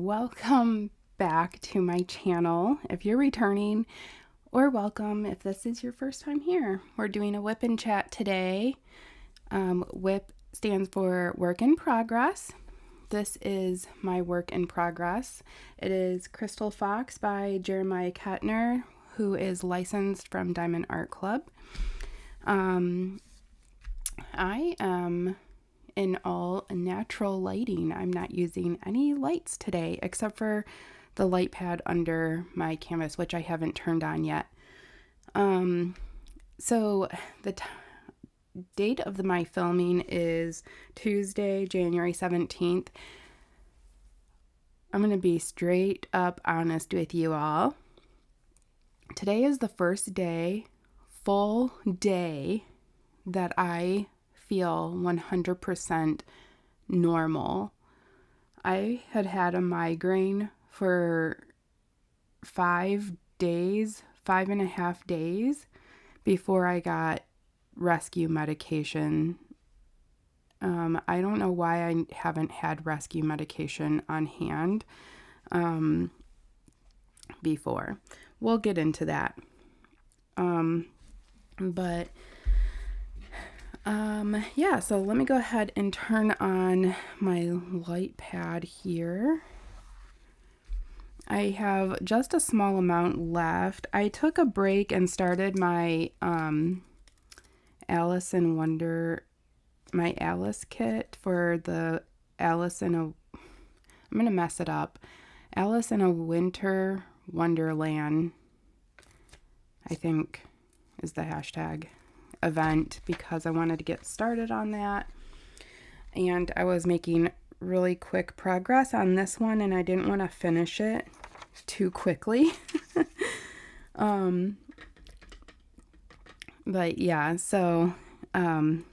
welcome back to my channel. If you're returning, or welcome if this is your first time here. We're doing a WIP and chat today. WIP stands for Work in Progress. This is my work in progress. It is Crystal Fox by Jeremiah Kettner, who is licensed from Diamond Art Club. I am in all natural lighting. I'm not using any lights today except for the light pad under my canvas, which I haven't turned on yet. So the date of my filming is Tuesday, January 17th. I'm going to be straight up honest with you all. Today is the first day, full day, that I feel 100% normal. I had a migraine for 5.5 days before I got rescue medication. I don't know why I haven't had rescue medication on hand before. We'll get into that. Yeah, so let me go ahead and turn on my light pad here. I have just a small amount left. I took a break and started my Alice in Wonder, my Alice kit for the Alice in a, I'm going to mess it up, Alice in a Winter Wonderland, I think is the hashtag event, because I wanted to get started on that, and I was making really quick progress on this one and I didn't want to finish it too quickly. But yeah, so and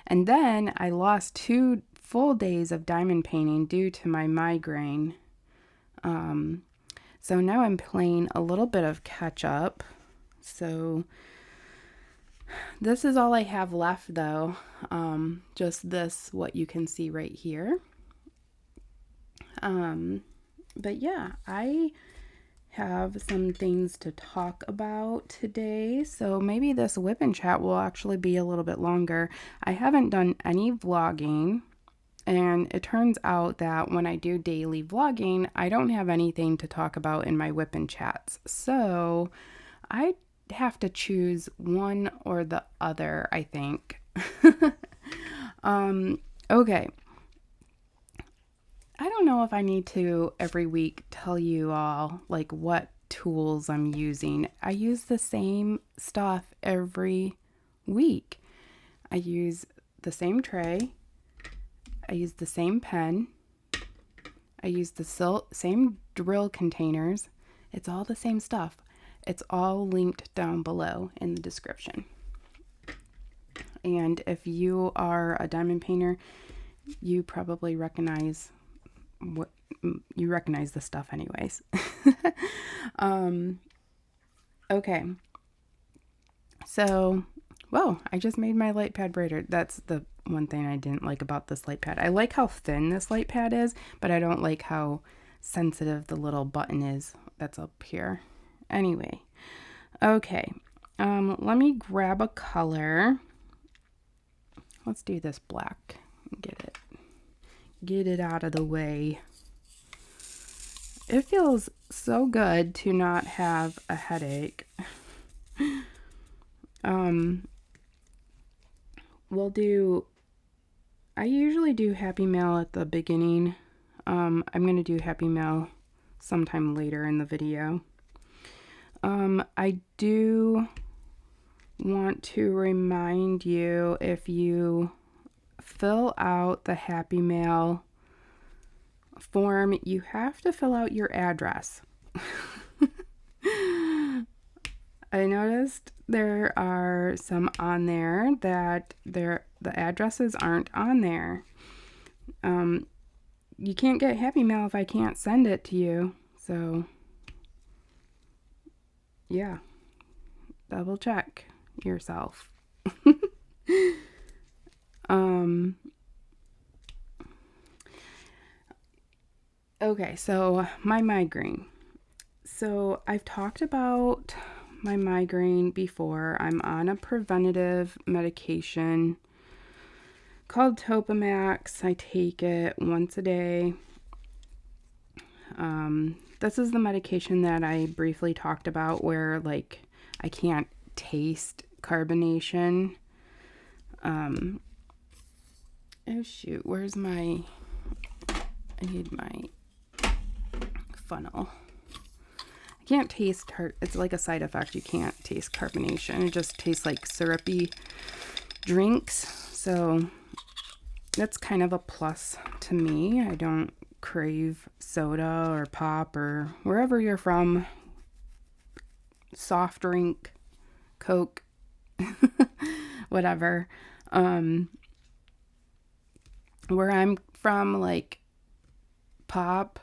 then I lost 2 full days of diamond painting due to my migraine. So now I'm playing a little bit of catch up. So this is all I have left though. Just this, what you can see right here. But yeah, I have some things to talk about today. So maybe this WIP and chat will actually be a little bit longer. I haven't done any vlogging, and it turns out that when I do daily vlogging, I don't have anything to talk about in my WIP and chats. So I have to choose one or the other, I think. Okay. I don't know if I need to every week tell you all like what tools I'm using. I use the same stuff every week. I use the same tray. I use the same pen. I use the same drill containers. It's all the same stuff. It's all linked down below in the description. And if you are a diamond painter, you probably recognize the stuff anyways. Okay. So, whoa, I just made my light pad brighter. That's the one thing I didn't like about this light pad. I like how thin this light pad is, but I don't like how sensitive the little button is that's up here. Anyway, okay. Let me grab a color. Let's do this black. Get it out of the way. It feels so good to not have a headache. I usually do Happy Mail at the beginning. I'm going to do Happy Mail sometime later in the video. I do want to remind you, if you fill out the Happy Mail form, you have to fill out your address. I noticed there are some on there that the addresses aren't on there. You can't get Happy Mail if I can't send it to you. So yeah, double check yourself. Okay, so my migraine. So I've talked about my migraine before. I'm on a preventative medication called Topamax. I take it once a day. This is the medication that I briefly talked about where like I can't taste carbonation. Oh shoot, where's my, I need my funnel. I can't taste it's like a side effect. You can't taste carbonation. It just tastes like syrupy drinks. So that's kind of a plus to me. I don't crave soda or pop or wherever you're from, soft drink, Coke, whatever. Where I'm from, like pop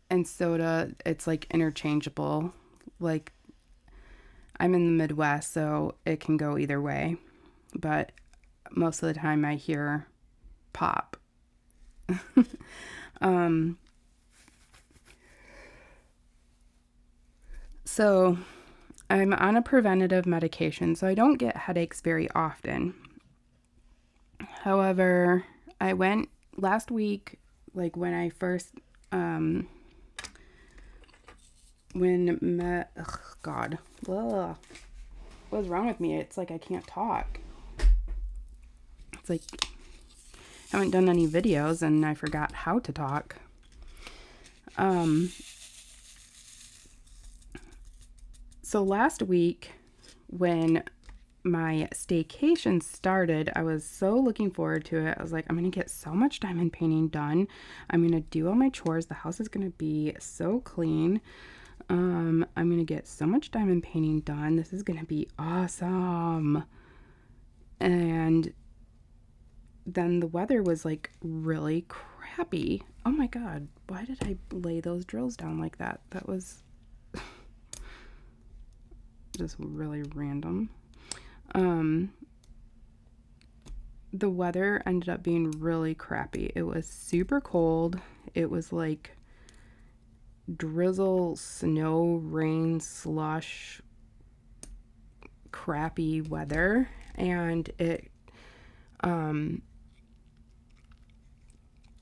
and soda, it's like interchangeable. Like I'm in the Midwest, so it can go either way. But most of the time I hear pop. So I'm on a preventative medication, so I don't get headaches very often. However, I went last week, like when I first, God, ugh, what's wrong with me? It's like I can't talk. It's like I haven't done any videos and I forgot how to talk. So last week when my staycation started, I was so looking forward to it. I was like, I'm going to get so much diamond painting done. I'm going to do all my chores. The house is going to be so clean. I'm going to get so much diamond painting done. This is going to be awesome. And then the weather was like really crappy. Oh my God, why did I lay those drills down like that? That was just really random. The weather ended up being really crappy. It was super cold. It was like drizzle, snow, rain, slush, crappy weather. And it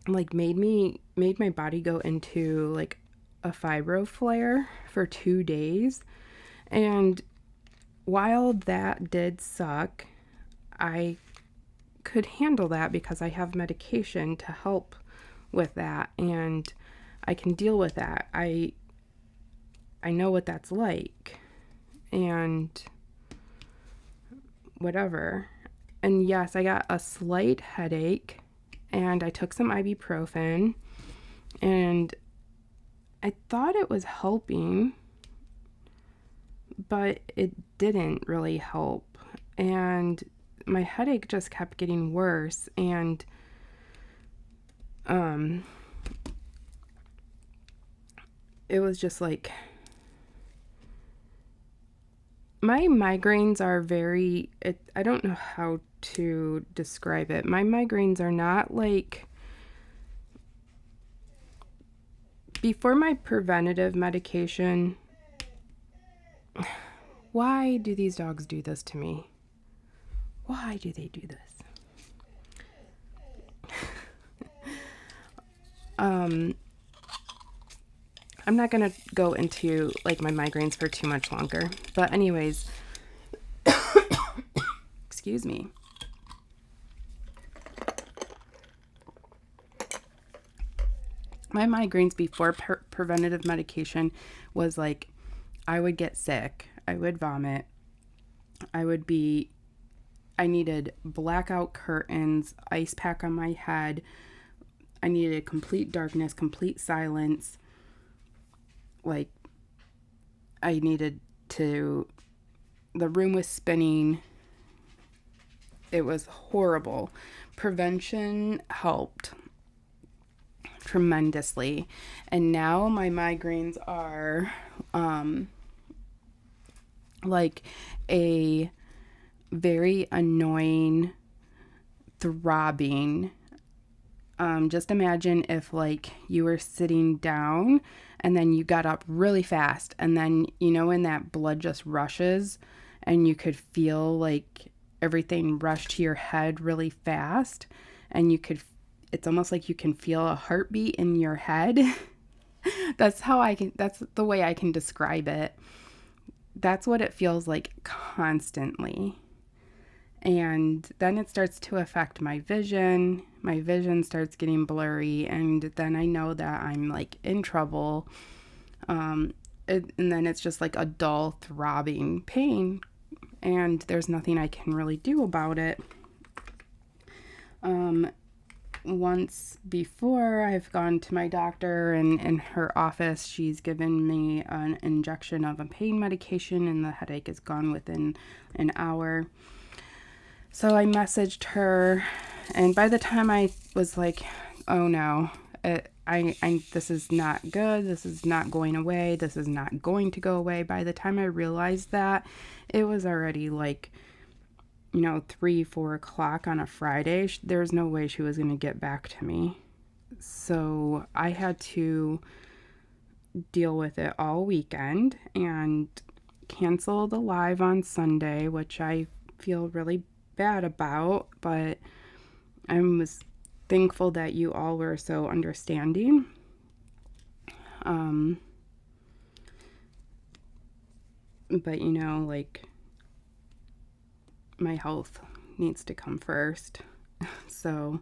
like made my body go into like a fibro flare for 2 days. And while that did suck, I could handle that because I have medication to help with that and I can deal with that. I know what that's like and whatever. And yes, I got a slight headache and I took some ibuprofen and I thought it was helping, but it didn't really help. And my headache just kept getting worse and it was just like my migraines are I don't know how to describe it. My migraines are not like before my preventative medication. Why do these dogs do this to me? Why do they do this? I'm not going to go into like my migraines for too much longer. But anyways, excuse me. My migraines before preventative medication was like I would get sick, I would vomit, I needed blackout curtains, ice pack on my head, I needed complete darkness, complete silence, like the room was spinning, it was horrible. Prevention helped tremendously. And now my migraines are like a very annoying throbbing Just imagine if like you were sitting down and then you got up really fast, and then when that blood just rushes and you could feel like everything rush to your head really fast, and it's almost like you can feel a heartbeat in your head. That's the way I can describe it. That's what it feels like constantly. And then it starts to affect my vision. My vision starts getting blurry, and then I know that I'm like in trouble. And then it's just like a dull, throbbing pain, and there's nothing I can really do about it. Once before, I've gone to my doctor, and in her office, she's given me an injection of a pain medication, and the headache is gone within an hour. So I messaged her, and by the time I was like, oh no, this is not good, this is not going away, this is not going to go away, by the time I realized that, it was already like 3-4 o'clock on a Friday. There's no way she was going to get back to me. So I had to deal with it all weekend and cancel the live on Sunday, which I feel really bad about, but I was thankful that you all were so understanding. But like, my health needs to come first. So,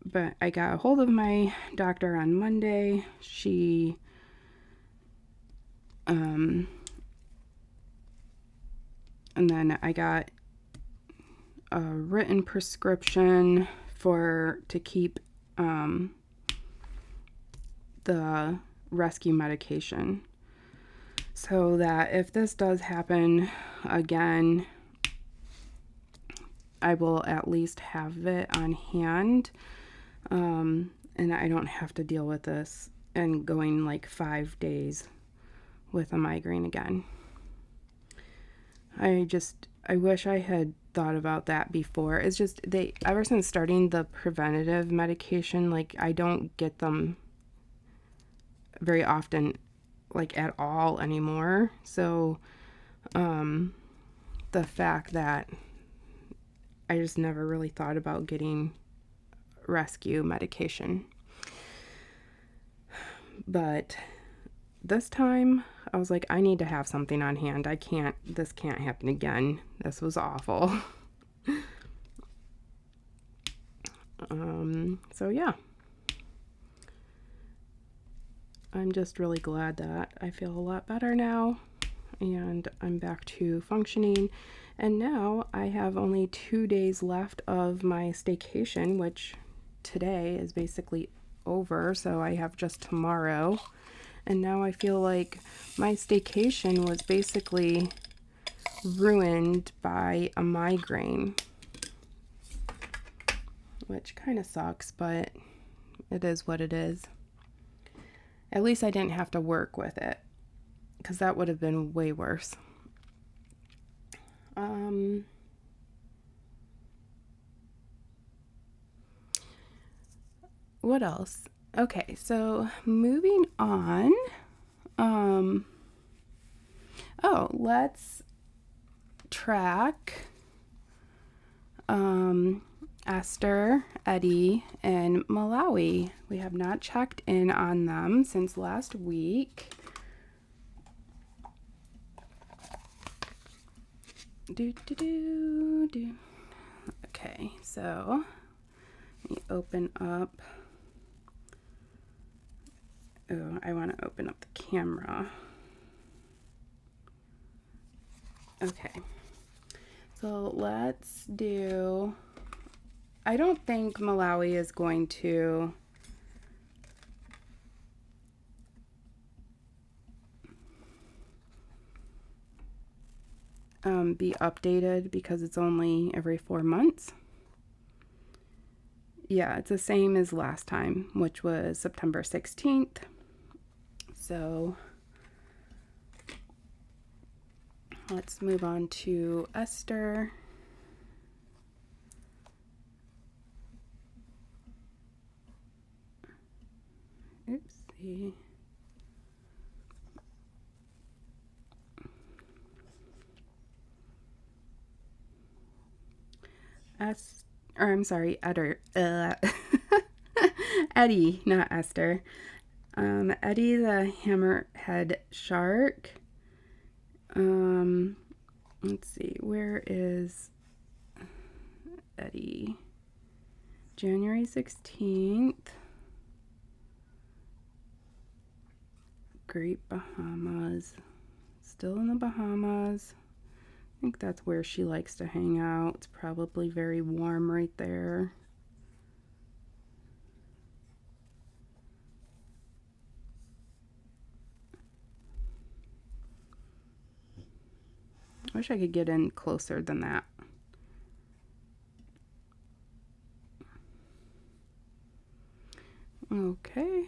but I got a hold of my doctor on Monday. She, and then I got a written prescription to keep, the rescue medication, so that if this does happen again, I will at least have it on hand, and I don't have to deal with this and going like 5 days with a migraine again. I wish I had thought about that before. It's just ever since starting the preventative medication, like I don't get them very often, like at all anymore. So the fact that I just never really thought about getting rescue medication, but this time I was like, I need to have something on hand. This can't happen again. This was awful. So yeah, I'm just really glad that I feel a lot better now, and I'm back to functioning. And now I have only 2 days left of my staycation, which today is basically over, so I have just tomorrow. And now I feel like my staycation was basically ruined by a migraine, which kind of sucks, but it is what it is. At least I didn't have to work with it, because that would have been way worse. What else? Okay, so moving on. Let's track Esther, Eddie, and Malawi. We have not checked in on them since last week. Okay, so let me open up. Oh, I want to open up the camera. Okay, so let's do, I don't think Malawi is going to be updated because it's only every 4 months. Yeah, it's the same as last time, which was September 16th. So let's move on to Esther. Oopsie. I'm sorry, Eddie, not Esther. Eddie the hammerhead shark. Let's see, where is Eddie? January 16th. Great Bahamas. Still in the Bahamas. I think that's where she likes to hang out. It's probably very warm right there. I wish I could get in closer than that. Okay.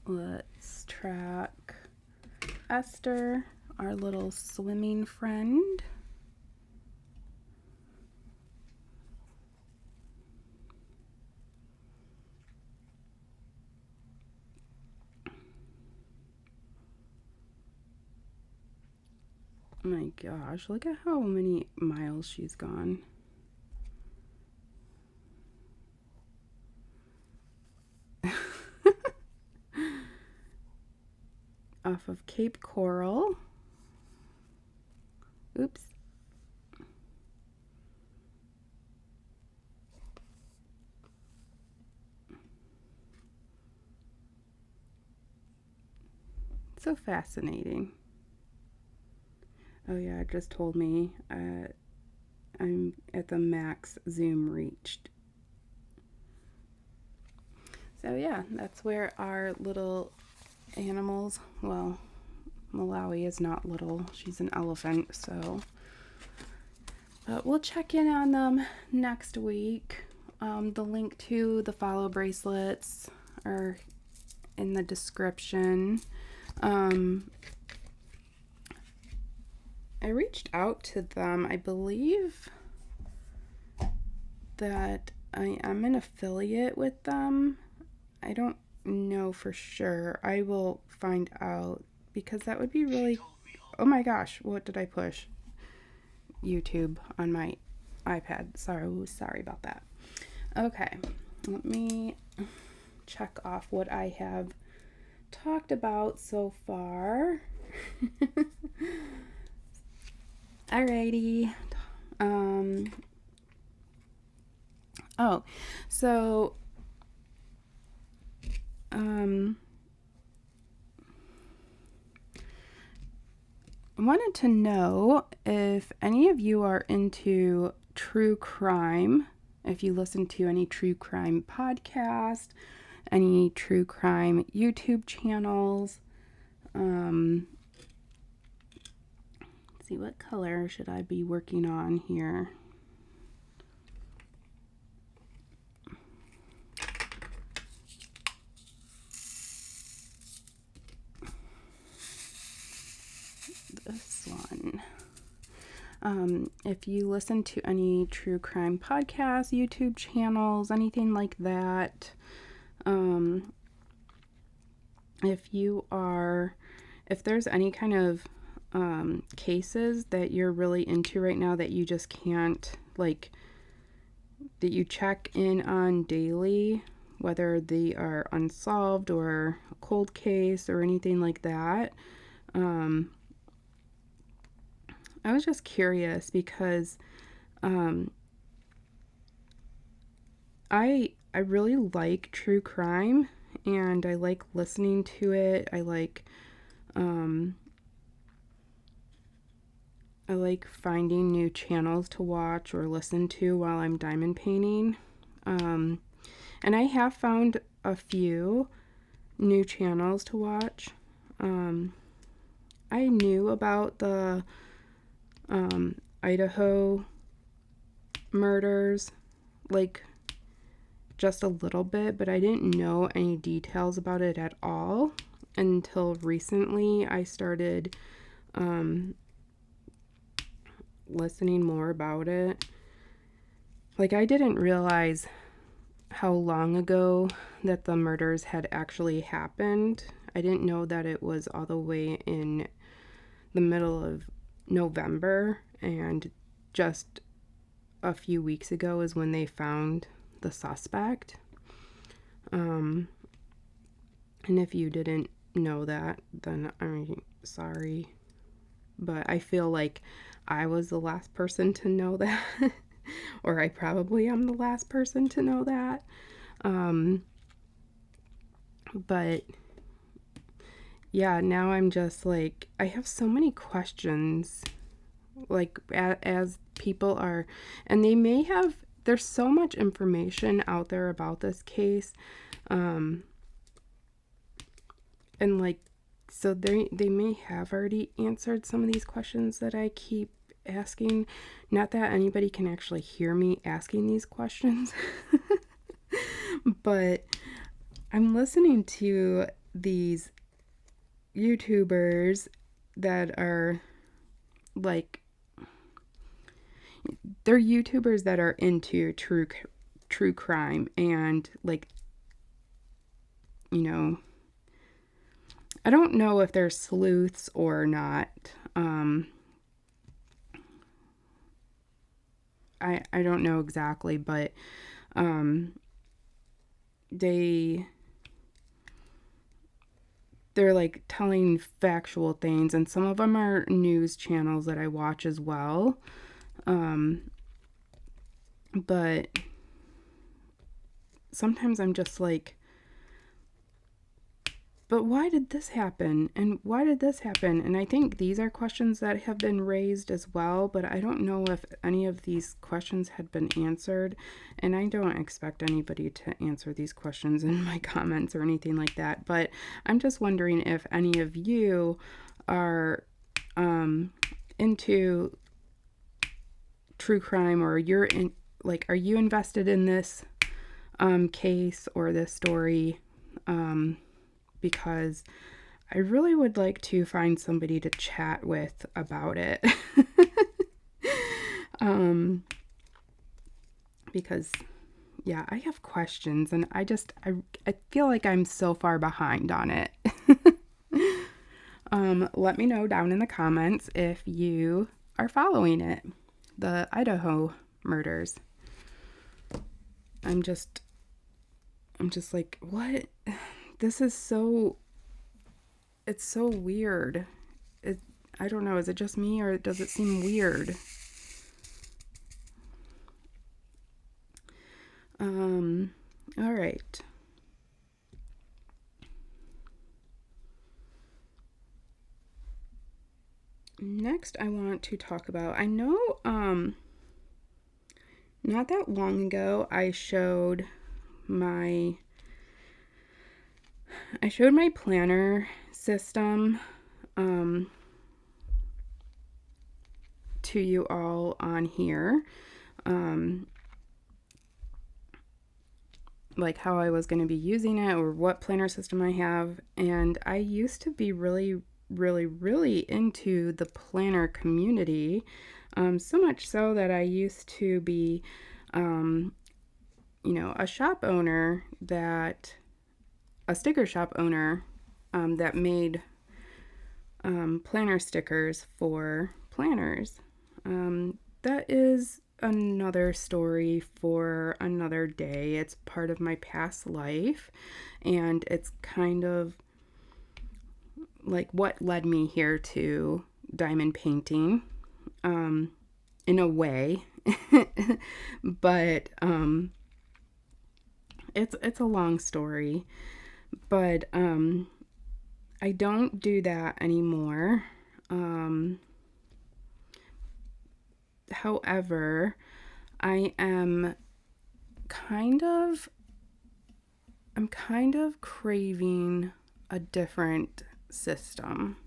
Let's track Esther, our little swimming friend. Oh my gosh, look at how many miles she's gone. Off of Cape Coral. Oops. So fascinating. Oh yeah, it just told me I'm at the max zoom reached. So yeah, that's where our little animals, well, Malawi is not little, she's an elephant, so. But we'll check in on them next week. The link to the follow bracelets are in the description. I reached out to them. I believe that I am an affiliate with them. I don't know for sure. I will find out because that would be really... Oh my gosh, what did I push? YouTube on my iPad. Sorry about that. Okay, let me check off what I have talked about so far. Alrighty. Oh, so I wanted to know if any of you are into true crime, if you listen to any true crime podcast, any true crime YouTube channels. Let's see, what color should I be working on here? This one. If you listen to any true crime podcasts, YouTube channels, anything like that, if there's any kind of cases that you're really into right now that you just can't, like, that you check in on daily, whether they are unsolved or a cold case or anything like that, I was just curious because I really like true crime and I like listening to it. I like finding new channels to watch or listen to while I'm diamond painting. And I have found a few new channels to watch. I knew about the Idaho murders, like, just a little bit, but I didn't know any details about it at all until recently. I started listening more about it. Like, I didn't realize how long ago that the murders had actually happened. I didn't know that it was all the way in the middle of November, and just a few weeks ago is when they found the suspect. And if you didn't know that, then I'm sorry. But I feel like I was the last person to know that. Or I probably am the last person to know that. But yeah, now I'm just like, I have so many questions. Like, as people are, and they may have, there's so much information out there about this case. And like, so they may have already answered some of these questions that I keep asking. Not that anybody can actually hear me asking these questions, but I'm listening to these YouTubers that are like, they're YouTubers that are into true crime, and like, you know, I don't know if they're sleuths or not. I don't know exactly, but they're like telling factual things, and some of them are news channels that I watch as well. But sometimes I'm just like, but why did this happen? And why did this happen? And I think these are questions that have been raised as well, but I don't know if any of these questions had been answered. And I don't expect anybody to answer these questions in my comments or anything like that. But I'm just wondering if any of you are into true crime, or you're in, like, are you invested in this case or this story? Because I really would like to find somebody to chat with about it. Because yeah, I have questions, and I feel like I'm so far behind on it. Let me know down in the comments if you are following it. The Idaho murders. I'm just like, what? This is so, it's so weird. I don't know, is it just me, or does it seem weird? All right. Next, I want to talk about, I know, not that long ago, I showed my planner system to you all on here, like how I was going to be using it, or what planner system I have. And I used to be really into the planner community, so much so that I used to be a shop owner, a sticker shop owner, that made planner stickers for planners. That is another story for another day. It's part of my past life, and it's kind of like what led me here to diamond painting, in a way. But it's a long story, but I don't do that anymore. However, I am kind of craving a different system.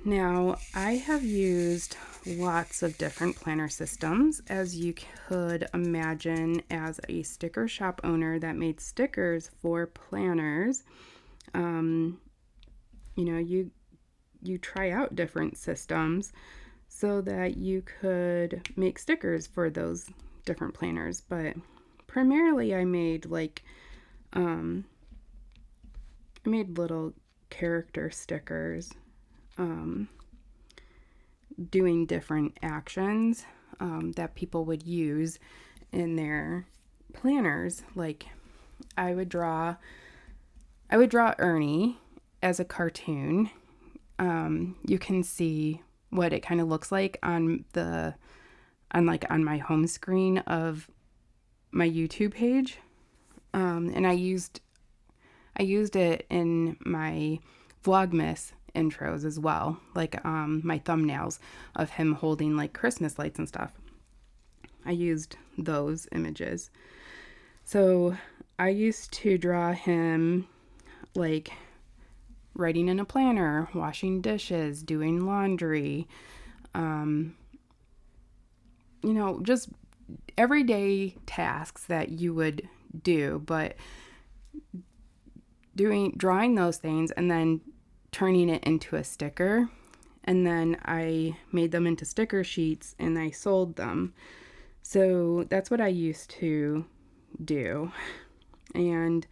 Now, I have used lots of different planner systems, as you could imagine, as a sticker shop owner that made stickers for planners. You try out different systems so that you could make stickers for those different planners, but primarily I made like I made little character stickers doing different actions that people would use in their planners. Like I would draw Ernie as a cartoon. You can see what it kind of looks like on my home screen of my YouTube page. And I used it in my Vlogmas intros as well, like my thumbnails of him holding like Christmas lights and stuff. I used those images. So I used to draw him like writing in a planner, washing dishes, doing laundry, just everyday tasks that you would do, but drawing those things and then turning it into a sticker. And then I made them into sticker sheets and I sold them. So that's what I used to do. And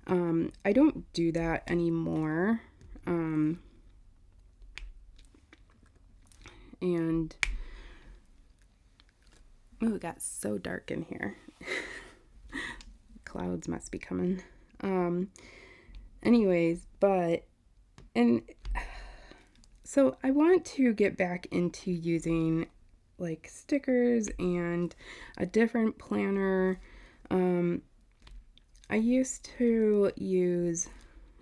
I don't do that anymore. It got so dark in here. Clouds must be coming. So I want to get back into using like stickers and a different planner. I used to use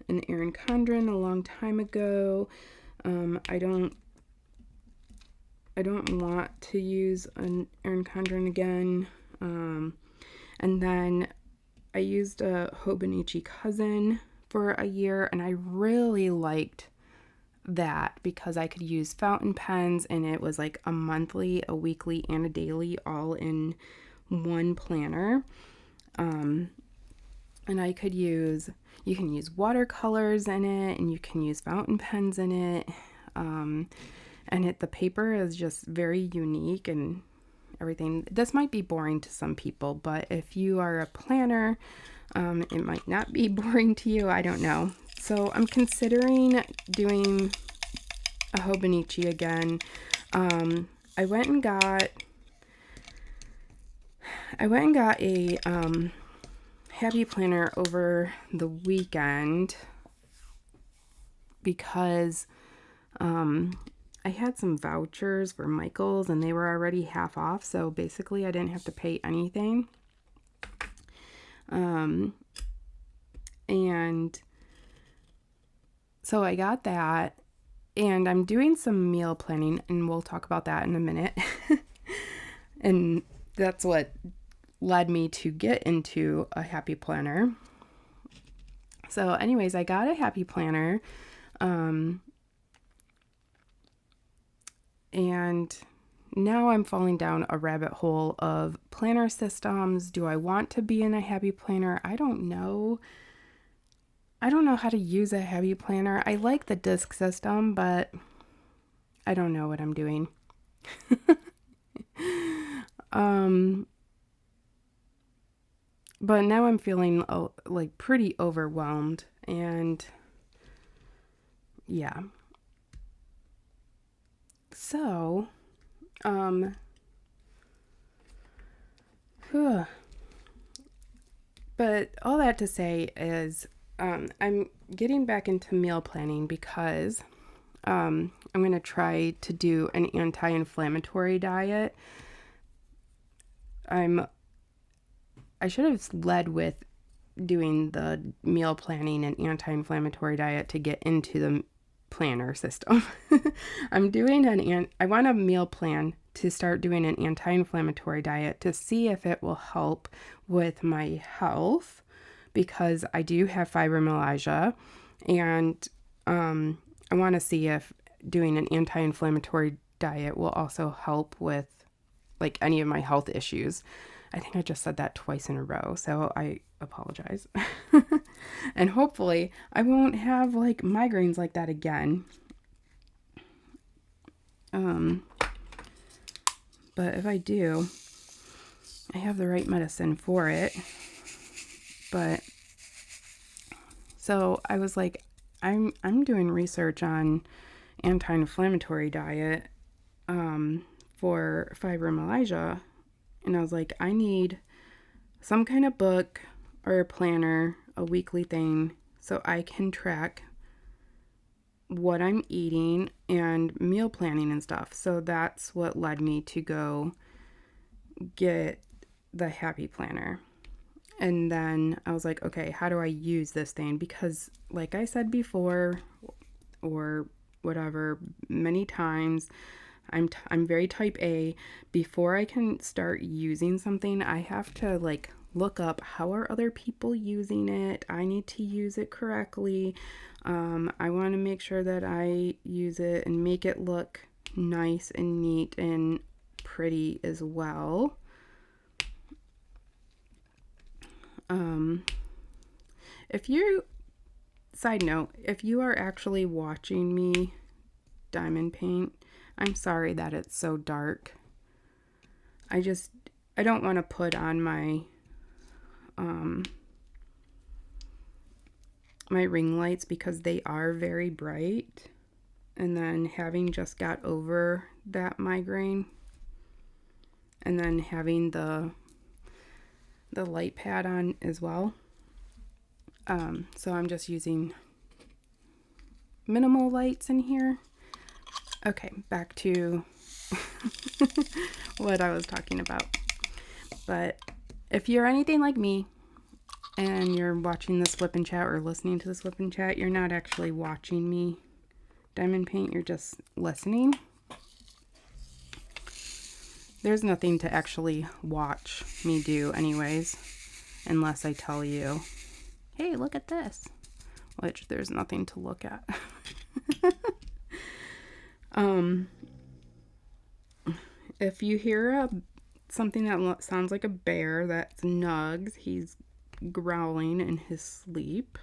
an Erin Condren a long time ago. I don't want to use an Erin Condren again. And then I used a Hobonichi Cousin for a year, and I really liked that because I could use fountain pens, and it was like a monthly, a weekly, and a daily all in one planner. And you can use watercolors in it, and you can use fountain pens in it. And the paper is just very unique and everything. This might be boring to some people, but if you are a planner, it might not be boring to you. I don't know. So I'm considering doing a Hobonichi again. I went and got a happy planner over the weekend because I had some vouchers for Michael's and they were already half off, so basically I didn't have to pay anything. And so I got that, and I'm doing some meal planning, and we'll talk about that in a minute. And that's what led me to get into a happy planner. So anyways, I got a happy planner. And now I'm falling down a rabbit hole of planner systems. Do I want to be in a happy planner? I don't know. I don't know how to use a happy planner. I like the disc system, but I don't know what I'm doing. But now I'm feeling like pretty overwhelmed, and yeah. So, but all that to say is, I'm getting back into meal planning because, I'm going to try to do an anti-inflammatory diet. I should have led with doing the meal planning and anti-inflammatory diet to get into the planner system. I want a meal plan to start doing an anti-inflammatory diet to see if it will help with my health, because I do have fibromyalgia, and I want to see if doing an anti-inflammatory diet will also help with like any of my health issues. I think I just said that twice in a row, so I apologize. And hopefully I won't have like migraines like that again. But if I do, I have the right medicine for it. But so I was like, I'm doing research on anti-inflammatory diet for fibromyalgia, and I was like, I need some kind of book or a planner, a weekly thing, so I can track what I'm eating and meal planning and stuff. So that's what led me to go get the Happy Planner. And then I was like, okay, how do I use this thing? Because like I said before, or whatever, many times, I'm very type A. Before I can start using something, I have to like look up how are other people using it. I need to use it correctly. I want to make sure that I use it and make it look nice and neat and pretty as well. If you, side note, if you are actually watching me diamond paint, I'm sorry that it's so dark. I don't want to put on my my ring lights because they are very bright, and then having just got over that migraine, and then having the light pad on as well. So I'm just using minimal lights in here. Okay, back to what I was talking about. But if you're anything like me and you're watching this WIP and chat or listening to this WIP and chat, you're not actually watching me diamond paint, you're just listening. There's nothing to actually watch me do anyways, unless I tell you, hey, look at this, which there's nothing to look at. If you hear something that sounds like a bear, that's Nugs. He's growling in his sleep.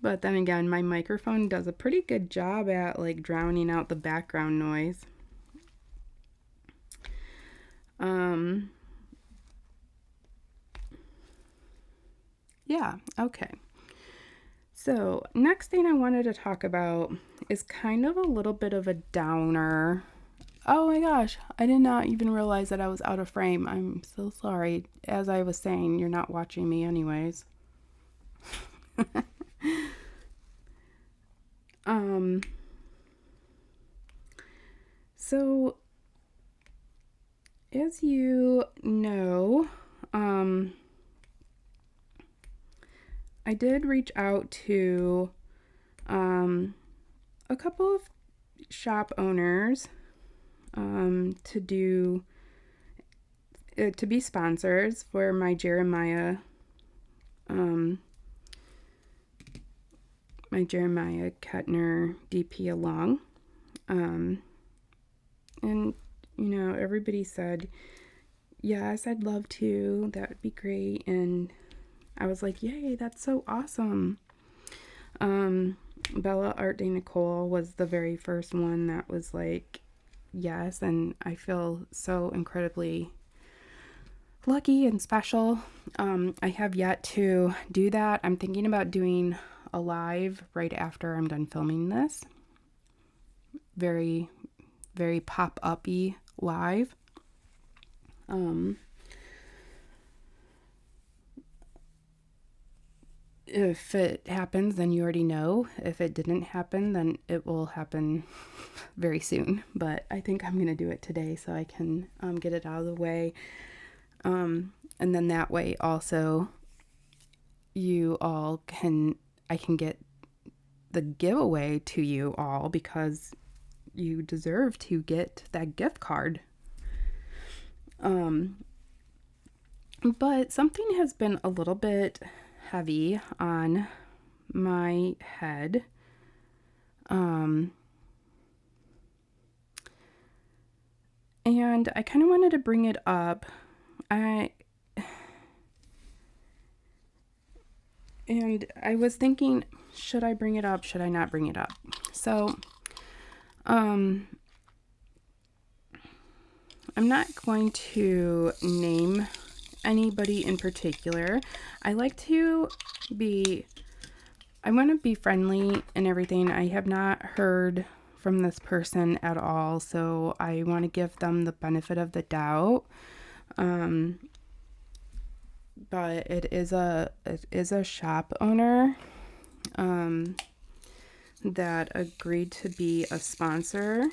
But then again, my microphone does a pretty good job at like drowning out the background noise. Yeah, okay. So next thing I wanted to talk about is kind of a little bit of a downer. Oh my gosh, I did not even realize that I was out of frame. I'm so sorry. As I was saying, you're not watching me anyways. So as you know, I did reach out to a couple of shop owners to be sponsors for my Jeremiah Kettner DP along. And you know, everybody said, yes, I'd love to, that would be great. And I was like, yay, that's so awesome. Bella Art de Nicole was the very first one that was like, yes, and I feel so incredibly lucky and special. I have yet to do that. I'm thinking about doing a live right after I'm done filming this. Very, very pop-up-y live. If it happens, then you already know. If it didn't happen, then it will happen very soon. But I think I'm going to do it today so I can get it out of the way. And then that way also I can get the giveaway to you all because you deserve to get that gift card. But something has been a little bit heavy on my head. And I kind of wanted to bring it up. I was thinking, should I bring it up? Should I not bring it up? So, I'm not going to name anybody in particular. I want to be friendly and everything. I have not heard from this person at all, so I want to give them the benefit of the doubt. But it is a shop owner that agreed to be a sponsor.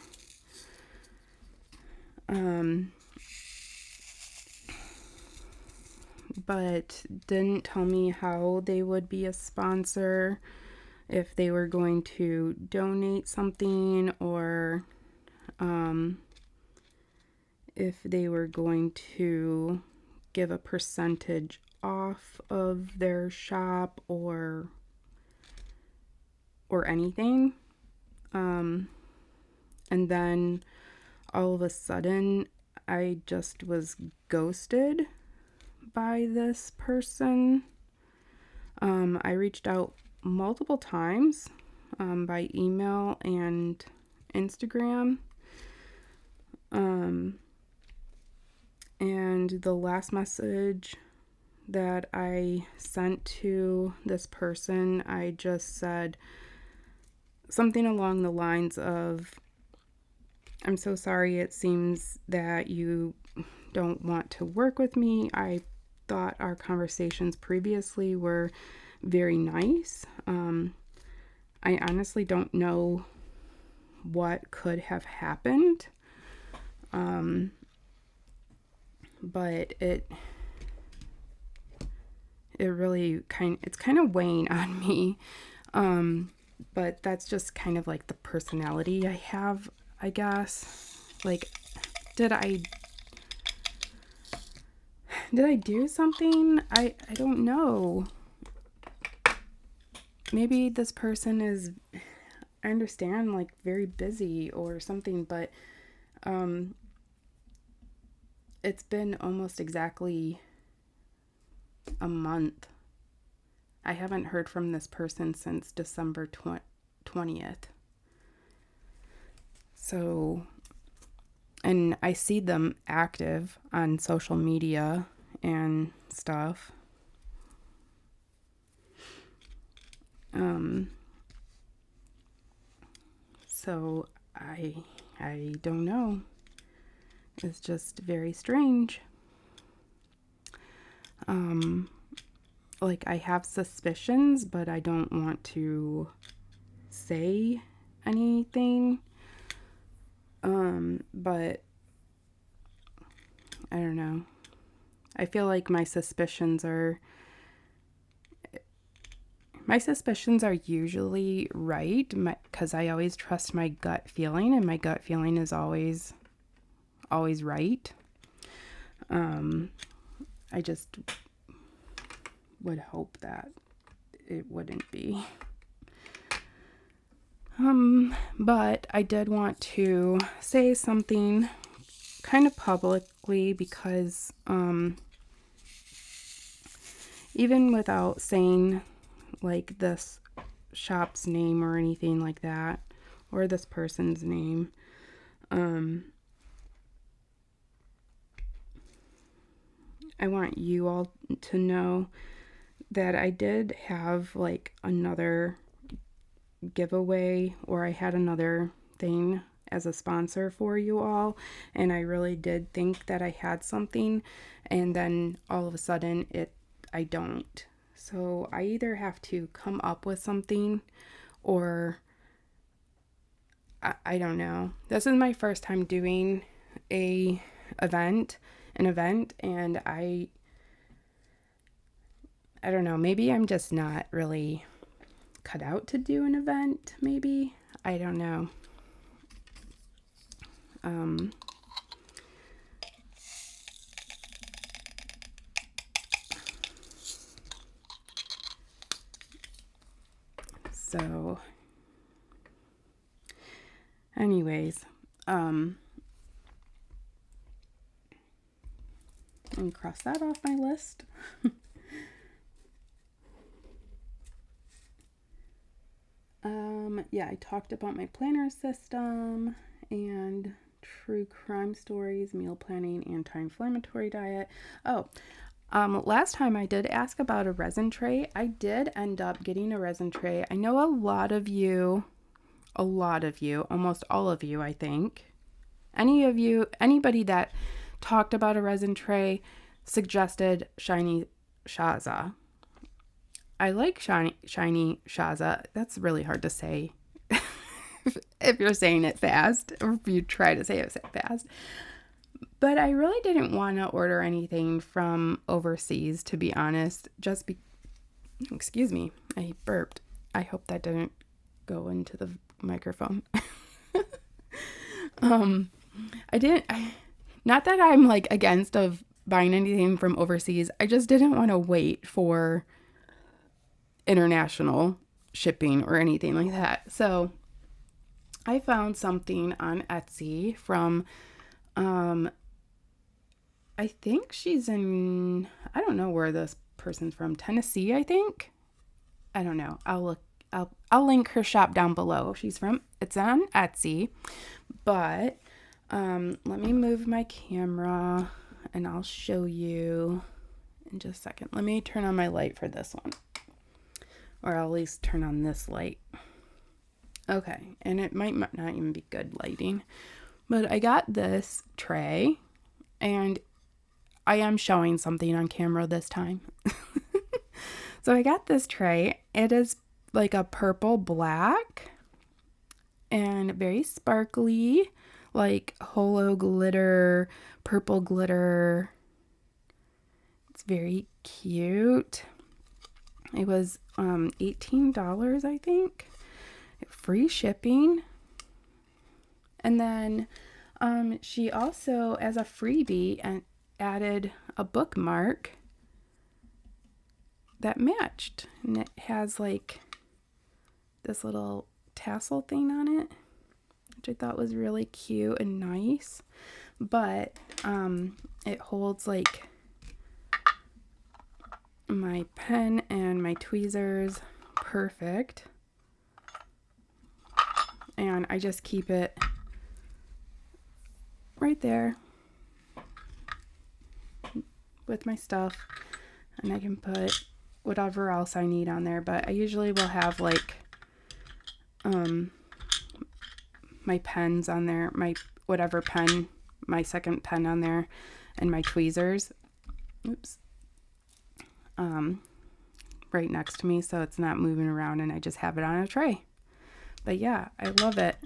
But didn't tell me how they would be a sponsor, if they were going to donate something, or if they were going to give a percentage off of their shop or anything. And then all of a sudden I just was ghosted by this person. I reached out multiple times by email and Instagram. And the last message that I sent to this person, I just said something along the lines of, "I'm so sorry, it seems that you don't want to work with me. I thought our conversations previously were very nice. I honestly don't know what could have happened. But it really it's kind of weighing on me. But that's just kind of like the personality I have, I guess. Like, did I do something? I don't know. Maybe this person is, I understand, like very busy or something, but it's been almost exactly a month. I haven't heard from this person since December 20th. So, and I see them active on social media and stuff. So I don't know. It's just very strange. Like, I have suspicions, but I don't want to say anything. But I don't know. I feel like my suspicions are usually right, because I always trust my gut feeling, and my gut feeling is always right. I just would hope that it wouldn't be. But I did want to say something kind of publicly, because even without saying like this shop's name or anything like that, or this person's name, I want you all to know that I did have like another giveaway, or I had another thing as a sponsor for you all, and I really did think that I had something, and then all of a sudden I don't. So I either have to come up with something, or I don't know. This is my first time doing an event, and I don't know, maybe I'm just not really cut out to do an event, maybe. I don't know. So anyways, and cross that off my list. Yeah, I talked about my planner system and true crime stories, meal planning, anti-inflammatory diet. Oh, last time I did ask about a resin tray. I did end up getting a resin tray. I know a lot of you, almost all of you, I think. Anybody that talked about a resin tray suggested Shiny Shaza. I like Shiny Shaza. That's really hard to say if you're saying it fast, or if you try to say it fast. But I really didn't want to order anything from overseas, to be honest. Excuse me, I burped. I hope that didn't go into the microphone. Not that I'm like against of buying anything from overseas. I just didn't want to wait for international shipping or anything like that. So I found something on Etsy from, I think she's I don't know where this person's from, Tennessee, I think. I don't know. I'll link her shop down below. It's on Etsy, but let me move my camera and I'll show you in just a second. Let me turn on my light for this one, or I'll at least turn on this light. Okay, and it might not even be good lighting, but I got this tray, and I am showing something on camera this time. So I got this tray. It is like a purple black and very sparkly, like holo glitter, purple glitter. It's very cute. It was $18, I think. Free shipping. And then she also, as a freebie, added a bookmark that matched. And it has like this little tassel thing on it, which I thought was really cute and nice. But it holds like my pen and my tweezers perfect. And I just keep it right there with my stuff, and I can put whatever else I need on there. But I usually will have like my pens on there, my whatever pen, my second pen on there, and my tweezers. Oops. Right next to me, so it's not moving around, and I just have it on a tray. But yeah, I love it.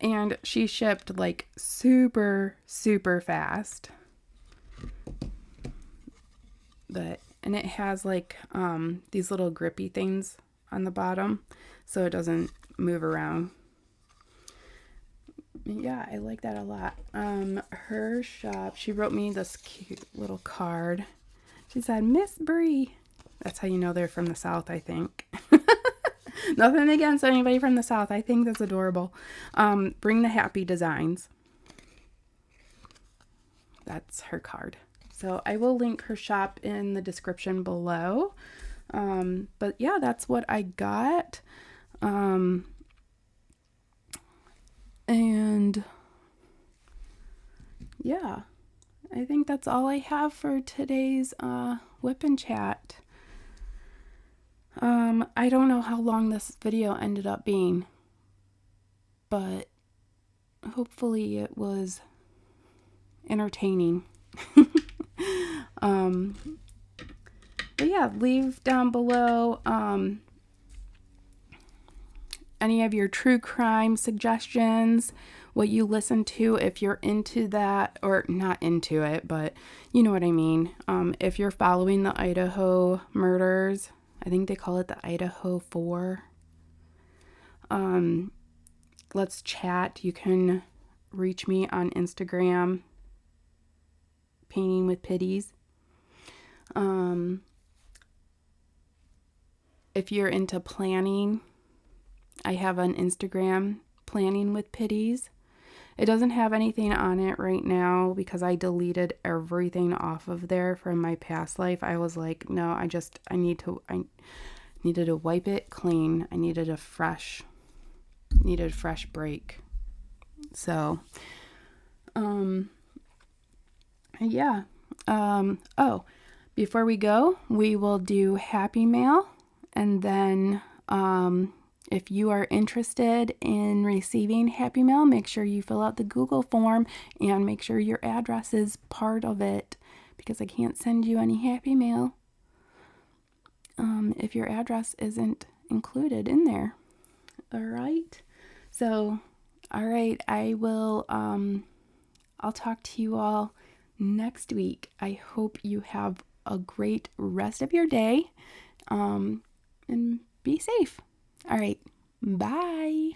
And she shipped like super, super fast. And it has like these little grippy things on the bottom, so it doesn't move around. Yeah, I like that a lot. Her shop, she wrote me this cute little card. She said, Miss Bree. That's how you know they're from the South, I think. Nothing against anybody from the South. I think that's adorable. Bring the happy designs. That's her card. So I will link her shop in the description below. But yeah, that's what I got. And yeah, I think that's all I have for today's WIP and chat. I don't know how long this video ended up being, but hopefully it was entertaining. But yeah, leave down below any of your true crime suggestions, what you listen to, if you're into that, or not into it, but you know what I mean. If you're following the Idaho murders, I think they call it the Idaho 4. Let's chat. You can reach me on Instagram, Painting with Pities. If you're into planning, I have an Instagram, Planning with Pities. It doesn't have anything on it right now because I deleted everything off of there from my past life. I was like, no, I needed to wipe it clean. I needed a fresh break. So, Yeah. Oh, before we go, we will do Happy Mail, and then if you are interested in receiving Happy Mail, make sure you fill out the Google form and make sure your address is part of it, because I can't send you any Happy Mail if your address isn't included in there. All right. So, all right, I'll talk to you all next week. I hope you have a great rest of your day, and be safe. All right, bye.